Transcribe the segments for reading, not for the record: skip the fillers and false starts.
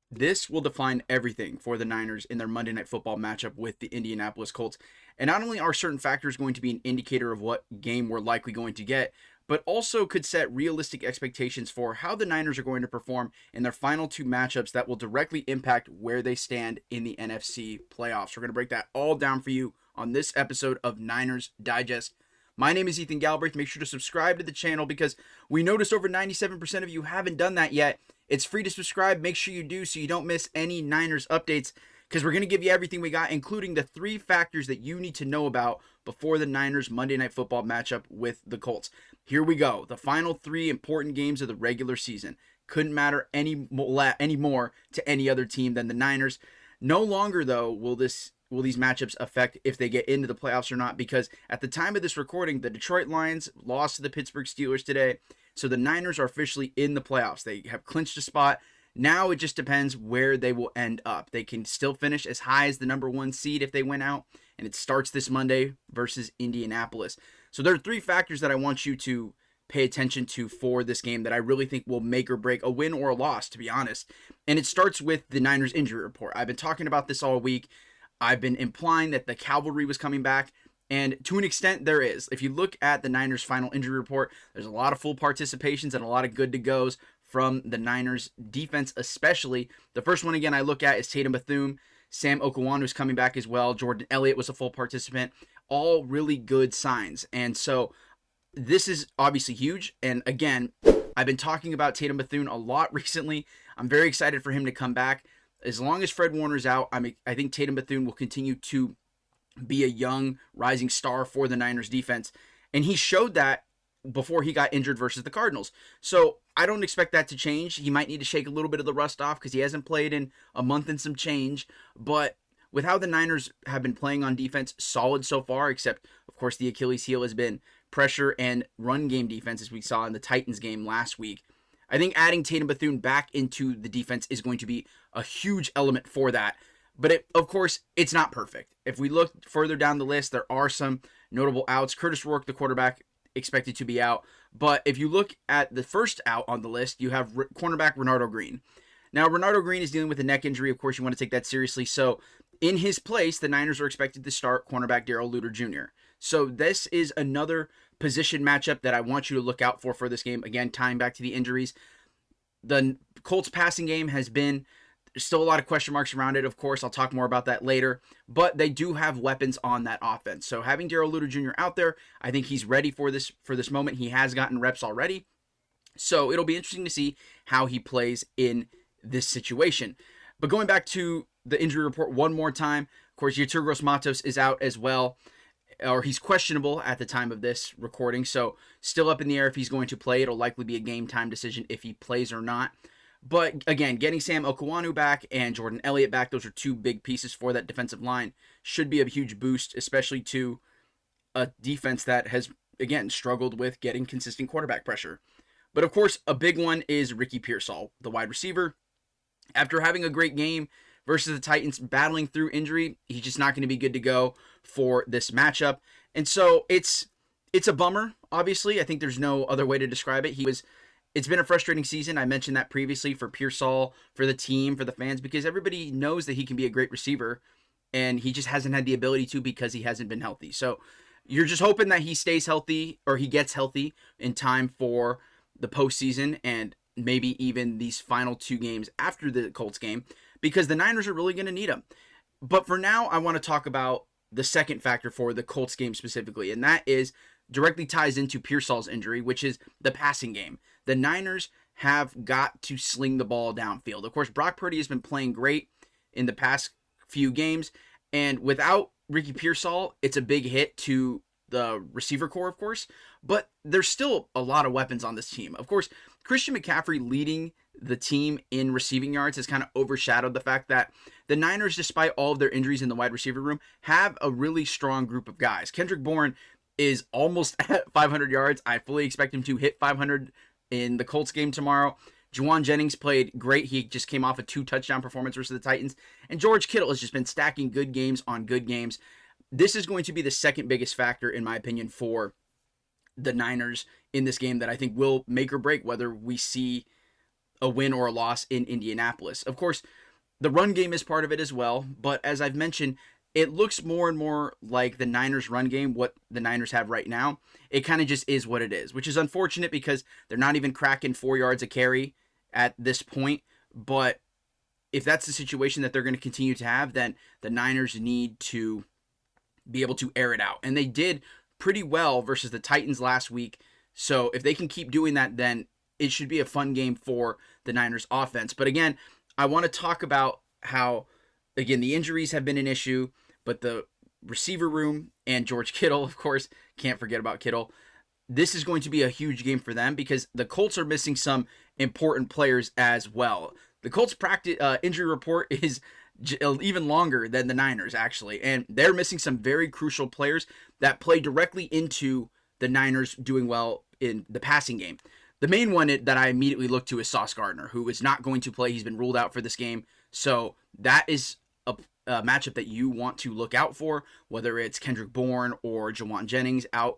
This will define everything for the Niners in their Monday Night Football matchup with the Indianapolis Colts. And not only are certain factors going to be an indicator of what game we're likely going to get, but also could set realistic expectations for how the Niners are going to perform in their final two matchups that will directly impact where they stand in the NFC playoffs. We're going to break that all down for you on this episode of Niners Digest. My name is Ethan Galbraith. Make sure to subscribe to the channel because we noticed over 97% of you haven't done that yet. It's free to subscribe. Make sure you do so you don't miss any Niners updates because we're going to give you everything we got, including the three factors that you need to know about before the Niners Monday Night Football matchup with the Colts. Here we go. The final three important games of the regular season. Couldn't matter any more to any other team than the Niners. No longer, though, will these matchups affect if they get into the playoffs or not, because at the time of this recording, the Detroit Lions lost to the Pittsburgh Steelers today. So the Niners are officially in the playoffs. They have clinched a spot. Now it just depends where they will end up. They can still finish as high as the number one seed if they win out, and it starts this Monday versus Indianapolis. So there are three factors that I want you to pay attention to for this game that I really think will make or break a win or a loss, to be honest. And it starts with the Niners injury report. I've been talking about this all week. I've been implying that the cavalry was coming back, and to an extent there is. If you look at the Niners final injury report, there's a lot of full participations and a lot of good to goes from the Niners defense especially. The first one again I look at is Tatum Bethune. Sam Okawunu's coming back as well. Jordan Elliott was a full participant. All really good signs. And so this is obviously huge. And again, I've been talking about Tatum Bethune a lot recently. I'm very excited for him to come back. As long as Fred Warner's out, I think Tatum Bethune will continue to be a young rising star for the Niners defense. And he showed that before he got injured versus the Cardinals. So I don't expect that to change. He might need to shake a little bit of the rust off because he hasn't played in a month and some change. But with how the Niners have been playing on defense, solid so far, except, of course, the Achilles heel has been pressure and run game defense, as we saw in the Titans game last week. I think adding Tatum Bethune back into the defense is going to be a huge element for that. But of course, it's not perfect. If we look further down the list, there are some notable outs. Curtis Rourke, the quarterback, expected to be out. But if you look at the first out on the list, you have cornerback Renardo Green. Now, Renardo Green is dealing with a neck injury. Of course, you want to take that seriously. So in his place, the Niners are expected to start cornerback Darrell Luter Jr. So this is another position matchup that I want you to look out for this game. Again, tying back to the injuries. The Colts passing game has been still a lot of question marks around it. Of course, I'll talk more about that later, but they do have weapons on that offense. So having Darrell Luter Jr. out there, I think he's ready for this moment. He has gotten reps already. So it'll be interesting to see how he plays in this situation. But going back to the injury report one more time, of course, Yetur Gross-Matos is out as well, or he's questionable at the time of this recording. So still up in the air if he's going to play. It'll likely be a game time decision if he plays or not. But again, getting Sam Okawunu back and Jordan Elliott back, those are two big pieces for that defensive line. Should be a huge boost, especially to a defense that has, again, struggled with getting consistent quarterback pressure. But of course, a big one is Ricky Pearsall, the wide receiver. After having a great game versus the Titans, battling through injury, he's just not going to be good to go for this matchup. And so it's a bummer, obviously. I think there's no other way to describe it. It's been a frustrating season. I mentioned that previously for Pearsall, for the team, for the fans, because everybody knows that he can be a great receiver, and he just hasn't had the ability to because he hasn't been healthy. So you're just hoping that he stays healthy or he gets healthy in time for the postseason and maybe even these final two games after the Colts game, because the Niners are really going to need him. But for now, I want to talk about the second factor for the Colts game specifically, and that is directly ties into Pearsall's injury, which is the passing game. The Niners have got to sling the ball downfield. Of course, Brock Purdy has been playing great in the past few games, and without Ricky Pearsall, it's a big hit to the receiver core, of course, but there's still a lot of weapons on this team. Of course, Christian McCaffrey leading the team in receiving yards has kind of overshadowed the fact that the Niners, despite all of their injuries in the wide receiver room, have a really strong group of guys. Kendrick Bourne is almost at 500 yards. I fully expect him to hit 500 in the Colts game tomorrow. Juwan Jennings played great. He just came off a 2-touchdown performance versus the Titans. And George Kittle has just been stacking good games on good games. This is going to be the second biggest factor, in my opinion, for the Niners in this game that I think will make or break whether we see a win or a loss in Indianapolis. Of course, the run game is part of it as well, but as I've mentioned, it looks more and more like the Niners run game, what the Niners have right now. It kind of just is what it is, which is unfortunate because they're not even cracking 4 yards a carry at this point. But if that's the situation that they're going to continue to have, then the Niners need to be able to air it out. And they did pretty well versus the Titans last week. So if they can keep doing that, then it should be a fun game for the Niners offense. But again, I want to talk about how, again, the injuries have been an issue, but the receiver room and George Kittle, of course, can't forget about Kittle. This is going to be a huge game for them because the Colts are missing some important players as well. The Colts practice injury report is even longer than the Niners, actually, and they're missing some very crucial players that play directly into the Niners doing well in the passing game. The main one that I immediately look to is Sauce Gardner, who is not going to play. He's been ruled out for this game. So that is a matchup that you want to look out for, whether it's Kendrick Bourne or Jawan Jennings out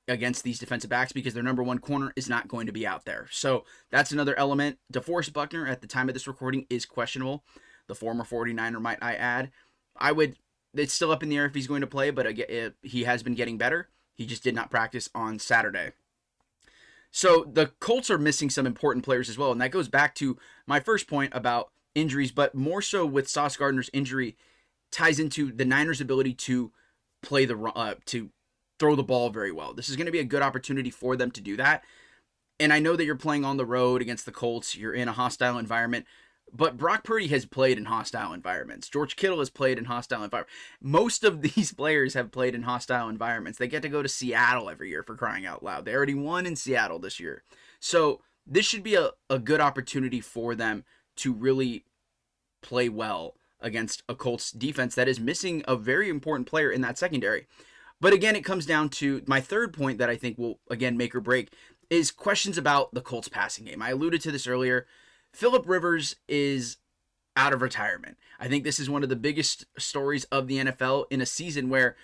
against these defensive backs, because their number one corner is not going to be out there. So that's another element. DeForest Buckner, at the time of this recording, is questionable. The former 49er, might I add. It's still up in the air if he's going to play, but he has been getting better. He just did not practice on Saturday. So the Colts are missing some important players as well, and that goes back to my first point about injuries, but more so with Sauce Gardner's injury ties into the Niners' ability to play to throw the ball very well. This is going to be a good opportunity for them to do that. And I know that you're playing on the road against the Colts. You're in a hostile environment. But Brock Purdy has played in hostile environments. George Kittle has played in hostile environments. Most of these players have played in hostile environments. They get to go to Seattle every year, for crying out loud. They already won in Seattle this year. So this should be a good opportunity for them to really play well against a Colts defense that is missing a very important player in that secondary. But again, it comes down to my third point that I think will, again, make or break, is questions about the Colts passing game. I alluded to this earlier. Phillip Rivers is out of retirement. I think this is one of the biggest stories of the NFL in a season where,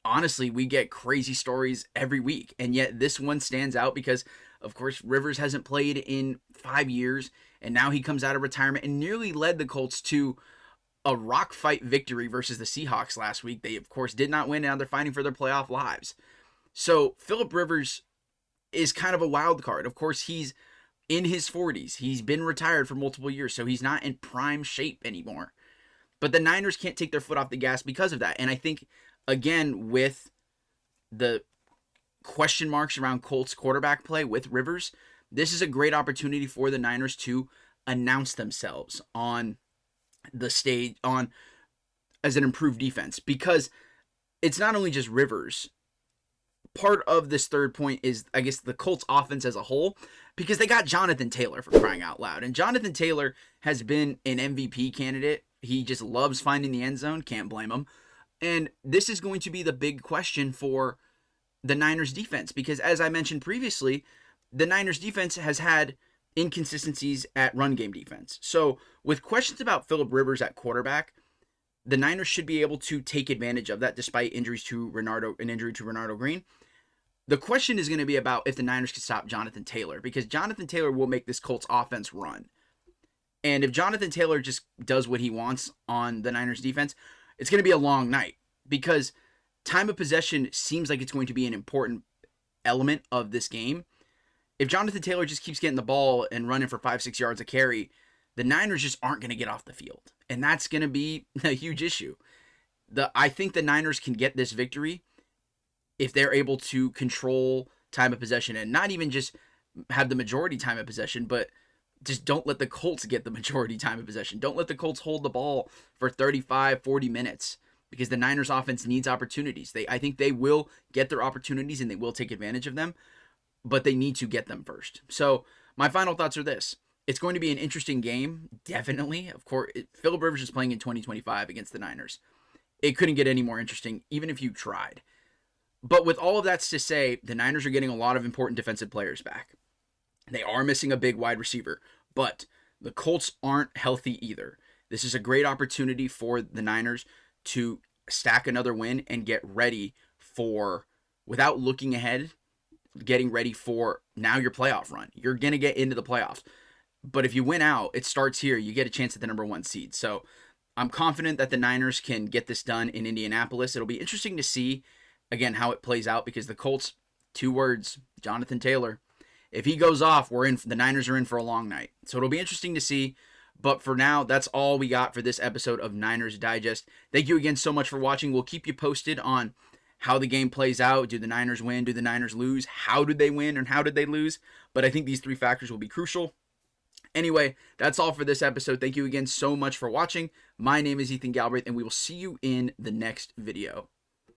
honestly, we get crazy stories every week. And yet this one stands out because, of course, Rivers hasn't played in 5 years. And now he comes out of retirement and nearly led the Colts to a rock fight victory versus the Seahawks last week. They, of course, did not win. Now they're fighting for their playoff lives. So Phillip Rivers is kind of a wild card. Of course, he's in his 40s. He's been retired for multiple years, so he's not in prime shape anymore. But the Niners can't take their foot off the gas because of that. And I think, again, with the question marks around Colts quarterback play with Rivers, this is a great opportunity for the Niners to announce themselves on the stage as an improved defense, because it's not only just Rivers. Part of this third point is, I guess, the Colts offense as a whole, because they got Jonathan Taylor, for crying out loud. And Jonathan Taylor has been an MVP candidate. He just loves finding the end zone. Can't blame him. And this is going to be the big question for the Niners defense, because as I mentioned previously, the Niners defense has had inconsistencies at run game defense. So with questions about Phillip Rivers at quarterback, the Niners should be able to take advantage of that despite an injury to Renardo Green. The question is going to be about if the Niners can stop Jonathan Taylor, because Jonathan Taylor will make this Colts offense run. And if Jonathan Taylor just does what he wants on the Niners defense, it's going to be a long night, because time of possession seems like it's going to be an important element of this game. If Jonathan Taylor just keeps getting the ball and running for 5-6 yards a carry, the Niners just aren't going to get off the field. And that's going to be a huge issue. I think the Niners can get this victory if they're able to control time of possession and not even just have the majority time of possession, but just don't let the Colts get the majority time of possession. Don't let the Colts hold the ball for 35, 40 minutes, because the Niners offense needs opportunities. I think they will get their opportunities and they will take advantage of them, but they need to get them first. So my final thoughts are this. It's going to be an interesting game, definitely. Of course, Phillip Rivers is playing in 2025 against the Niners. It couldn't get any more interesting, even if you tried. But with all of that to say, the Niners are getting a lot of important defensive players back. They are missing a big wide receiver, but the Colts aren't healthy either. This is a great opportunity for the Niners to stack another win and get ready for, without looking ahead, getting ready for now your playoff run. You're going to get into the playoffs. But if you win out, it starts here. You get a chance at the number 1 seed. So I'm confident that the Niners can get this done in Indianapolis. It'll be interesting to see, again, how it plays out because the Colts, 2 words, Jonathan Taylor. If he goes off, the Niners are in for a long night. So it'll be interesting to see. But for now, that's all we got for this episode of Niners Digest. Thank you again so much for watching. We'll keep you posted on how the game plays out. Do the Niners win? Do the Niners lose? How did they win and how did they lose? But I think these 3 factors will be crucial. Anyway, that's all for this episode. Thank you again so much for watching. My name is Ethan Galbraith, and we will see you in the next video.